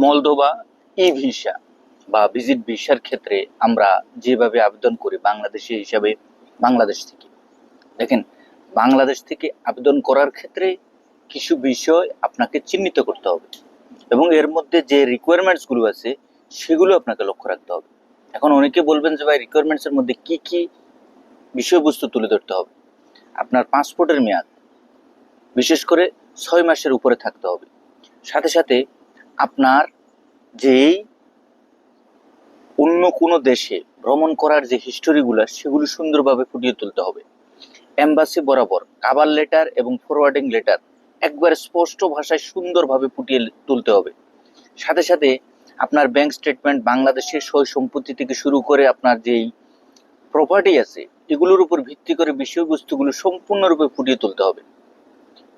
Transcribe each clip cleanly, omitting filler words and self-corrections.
Moldova ই visa বা visit ভিসার ক্ষেত্রে আমরা যেভাবে আবেদন করি বাংলাদেশি হিসাবে, বাংলাদেশ থেকে দেখেন, বাংলাদেশ থেকে আবেদন করার ক্ষেত্রে কিছু বিষয় আপনাকে চিহ্নিত করতে হবে এবং এর মধ্যে যে রিকোয়ারমেন্টস গুলো আছে সেগুলো আপনাকে লক্ষ্য রাখতে হবে। এখন অনেকে বলবেন যে ভাই রিকোয়ারমেন্টস এর মধ্যে কি কি বিষয়বস্তু তুলে ধরতে হবে। আপনার পাসপোর্টের মেয়াদ বিশেষ করে 6 মাসের উপরে থাকতে হবে। সাথে সাথে আপনার যেই অন্য কোনো দেশে ভ্রমণ করার যে হিস্টোরিগুলো সেগুলো সুন্দরভাবে ফুটিয়ে তুলতে হবে। এম্বাসি বরাবর কাভার লেটার এবং ফরওয়ার্ডিং লেটার একবার স্পষ্ট ভাষায় সুন্দরভাবে ফুটিয়ে তুলতে হবে। সাথে সাথে আপনার ব্যাংক স্টেটমেন্ট, বাংলাদেশের সয় সম্পত্তি থেকে শুরু করে আপনার যেই প্রপার্টি আছে এগুলোর উপর ভিত্তি করে বিষয়বস্তুগুলো সম্পূর্ণরূপে ফুটিয়ে তুলতে হবে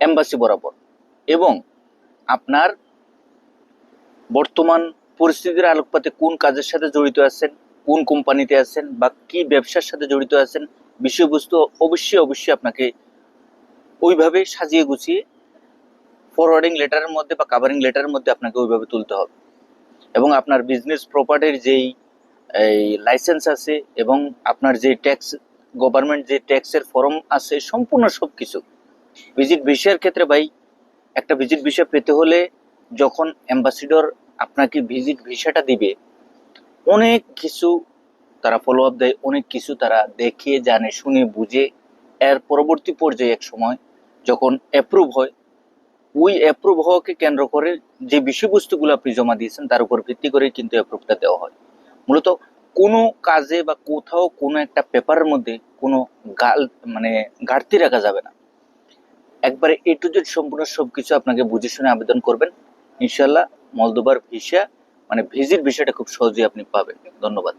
এম্বাসি বরাবর। এবং আপনার বর্তমান পরিস্থিতির আলোকপাতে কোন কাজের সাথে জড়িত আছেন, কোন কোম্পানিতে আছেন বা কি ব্যবসার সাথে জড়িত আছেন, বিষয়বস্তু অবশ্যই আপনাকে ওইভাবে সাজিয়ে গুছিয়ে ফরওয়ার্ডিং লেটারের মধ্যে বা কাভারিং লেটারের মধ্যে আপনাকে ওইভাবে তুলতে হবে। এবং আপনার বিজনেস প্রপার্টির যেই লাইসেন্স আছে এবং আপনার যে ট্যাক্স, গভর্নমেন্ট যে ট্যাক্সের ফর্ম আছে, সম্পূর্ণ সবকিছু। ভিজিট ভিসার ক্ষেত্রে ভাই, একটা ভিজিট ভিসা পেতে হলে যখন অ্যাম্বাসিডর আপনাকে ভিজিট ভিসাটা দিবে, অনেক কিছু তারা ফলো আপ দেয়, অনেক কিছু তারা দেখে জানে শুনে বুঝে এর পরবর্তী পর্যায়ে এক সময় যখন অ্যাপ্রুভ হয়, ওই অ্যাপ্রুভ হওয়াকে কেন্দ্র করে যে বিষয়বস্তুগুলো আপনি জমা দিয়েছেন তার উপর ভিত্তি করে কিন্তু অ্যাপ্রুভটা দেওয়া হয়। মূলত কোনো কাজে বা কোথাও কোনো একটা পেপারের মধ্যে কোনো মানে ঘাটতি রাখা যাবে না। একবারে এ টু জেড সম্পূর্ণ সবকিছু আপনাকে বুঝে শুনে আবেদন করবেন, ইনশাল্লাহ মলদোভার ভিসা মানে ভিজিট ভিসাটা খুব সহজেই আপনি পাবেন। ধন্যবাদ।